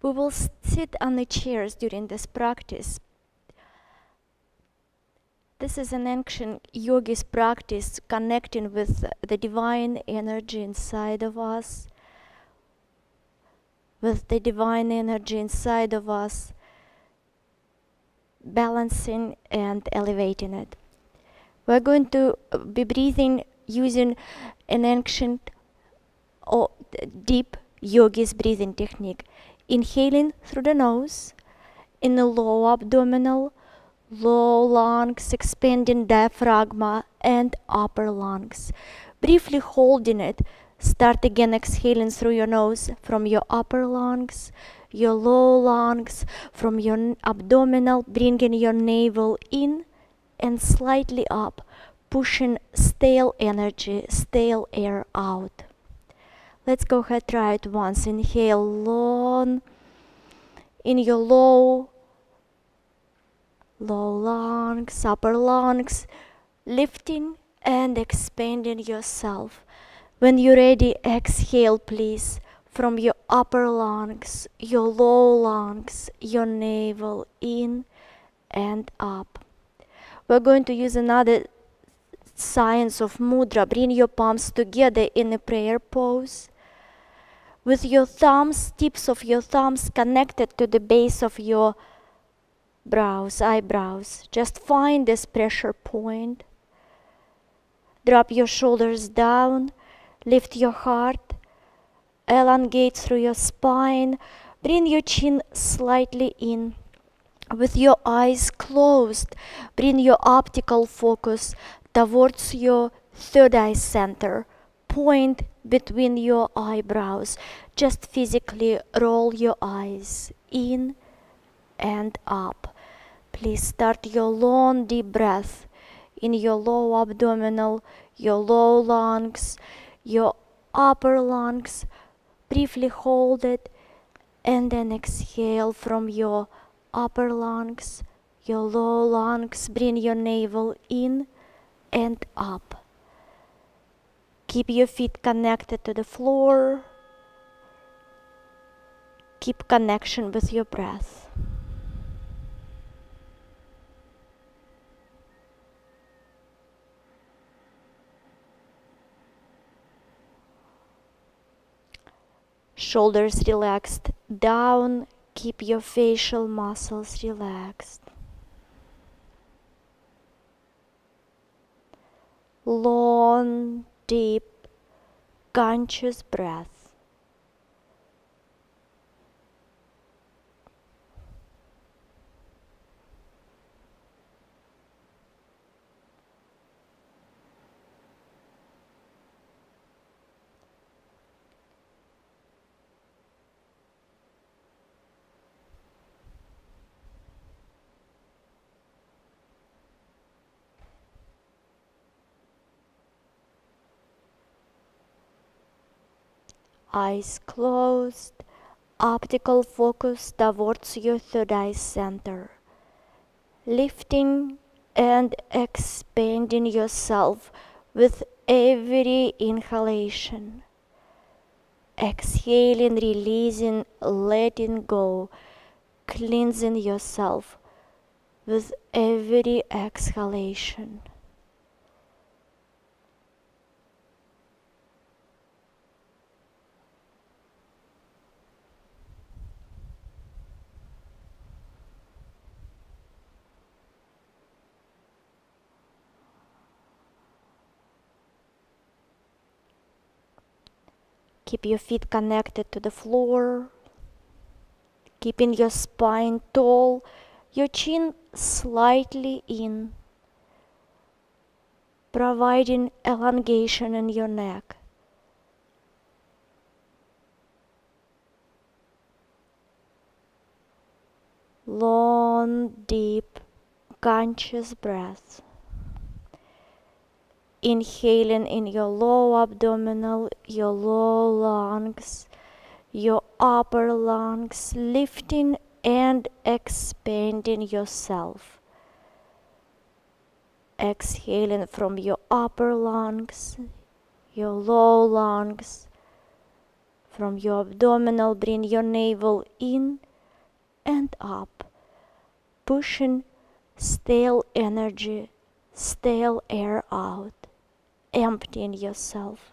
We will sit on the chairs during this practice. This is an ancient yogi's practice connecting with the divine energy inside of us, balancing and elevating it. We're going to be breathing using an ancient or deep yogi's breathing technique. Inhaling through the nose in the low abdominal, low lungs, expanding diaphragm and upper lungs. Briefly holding it. Start again exhaling through your nose from your upper lungs, your low lungs, from your abdominal, bringing your navel in and slightly up, pushing stale energy, stale air out. Let's go ahead, try it once. Inhale long in your low lungs, upper lungs, lifting and expanding yourself. When you're ready, exhale please from your upper lungs, your low lungs, your navel in and up. We're going to use another science of mudra. Bring your palms together in a prayer pose with your thumbs, tips of your thumbs connected to the base of your eyebrows. Just find this pressure point. Drop your shoulders down, lift your heart, elongate through your spine, bring your chin slightly in. With your eyes closed, bring your optical focus towards your third eye center. Point between your eyebrows. Just physically roll your eyes in and up. Please start your long deep breath in your low abdominal, your low lungs, your upper lungs. Briefly hold it and then exhale from your upper lungs, your low lungs. Bring your navel in and up. Keep your feet connected to the floor. Keep connection with your breath. Shoulders relaxed down. Keep your facial muscles relaxed. Long, deep, conscious breath. Eyes closed, optical focus towards your third eye center. Lifting and expanding yourself with every inhalation. Exhaling, releasing, letting go, cleansing yourself with every exhalation. Keep your feet connected to the floor, keeping your spine tall, your chin slightly in, providing elongation in your neck. Long, deep, conscious breath. Inhaling in your low abdominal, your low lungs, your upper lungs, lifting and expanding yourself. Exhaling from your upper lungs, your low lungs, From your abdominal, bring your navel in and up, pushing stale energy, stale air out, emptying yourself.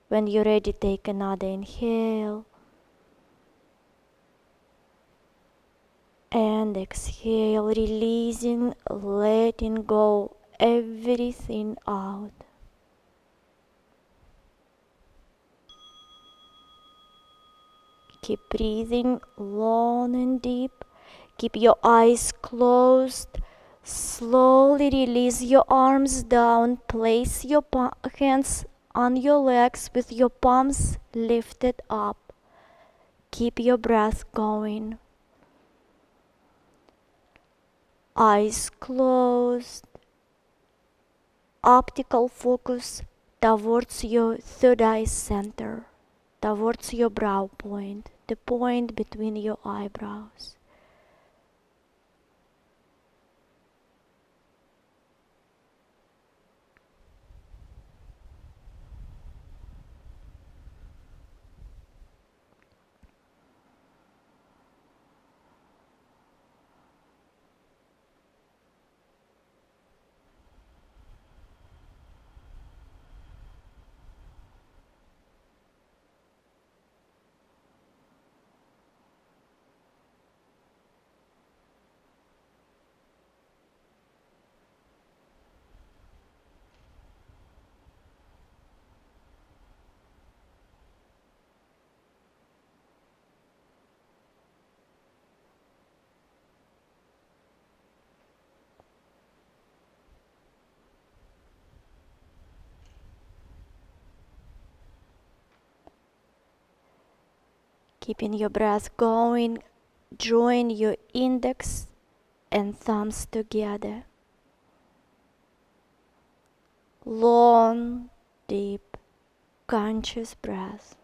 When you're ready, take another inhale and exhale, releasing, letting go everything out. Keep breathing long and deep. Keep your eyes closed. Slowly release your arms down. Place your hands on your legs with your palms lifted up. Keep your breath going. Eyes closed. Optical focus towards your third eye center, towards your brow point, the point between your eyebrows. Keeping your breath going, join your index and thumbs together. Long, deep, conscious breath.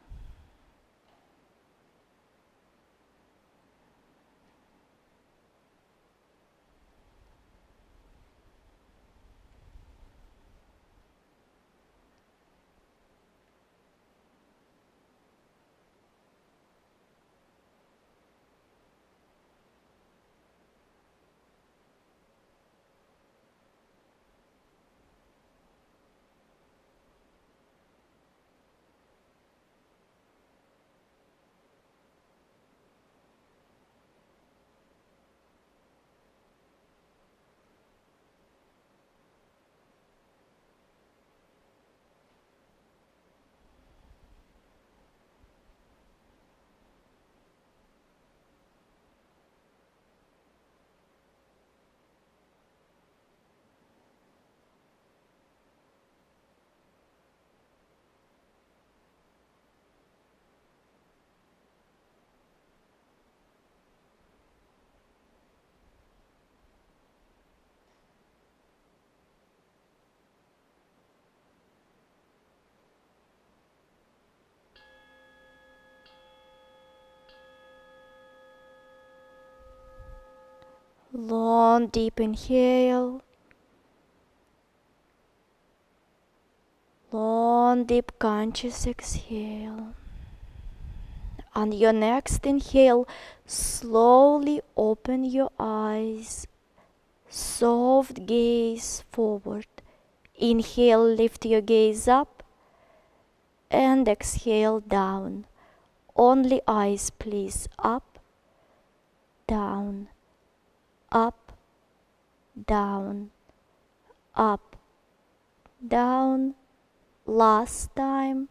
Long, deep inhale. Long, deep, conscious exhale. On your next inhale, slowly open your eyes. Soft gaze forward. Inhale, lift your gaze up. And exhale, down. Only eyes, please. Up, down, up, down, up, down. Last time.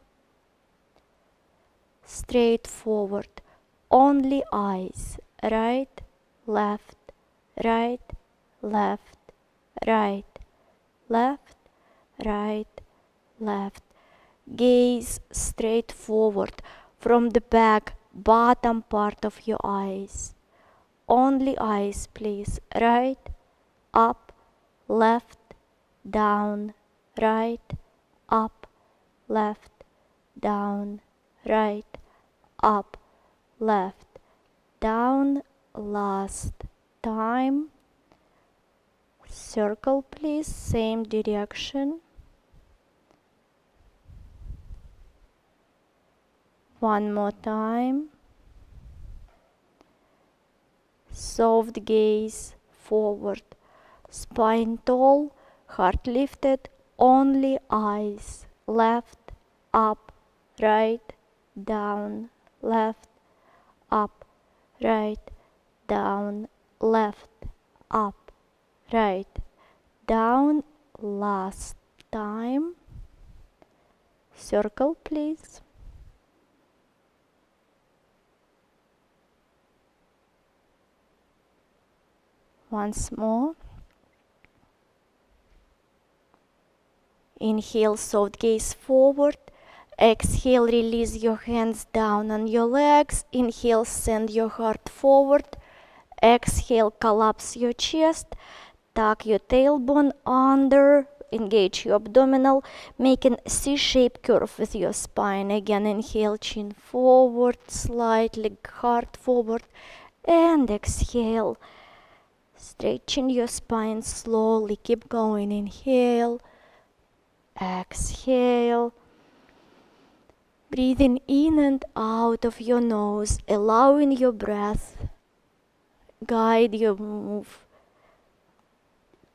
Straight forward. Only eyes. Right, left, right, left, right, left, right, left. Gaze straight forward from the back, bottom part of your eyes. Only eyes, please. Right, up, left, down, right, up, left, down, right, up, left, down. Last time. Circle, please, same direction. One more time. Soft gaze forward. Spine tall, heart lifted, only eyes. Left, up, right, down, left, up, right, down, left, up, right, down. Last time. Circle, please. Once more. Inhale, soft gaze forward. Exhale, release your hands down on your legs. Inhale, send your heart forward. Exhale, collapse your chest. Tuck your tailbone under. Engage your abdominal, making C-shaped curve with your spine. Again, inhale, chin forward, slightly heart forward. And exhale, stretching your spine slowly. Keep going. Inhale. Exhale. Breathing in and out of your nose, allowing your breath guide your move.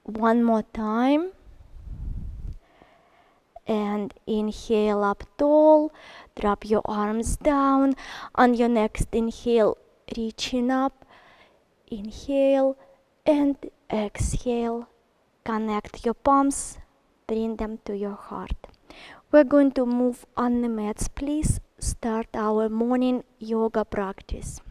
One more time. And inhale up tall. Drop your arms down. On your next inhale, reaching up. Inhale and exhale. Connect your palms. Bring them to your heart. We're going to move on the mats. Please start our morning yoga practice.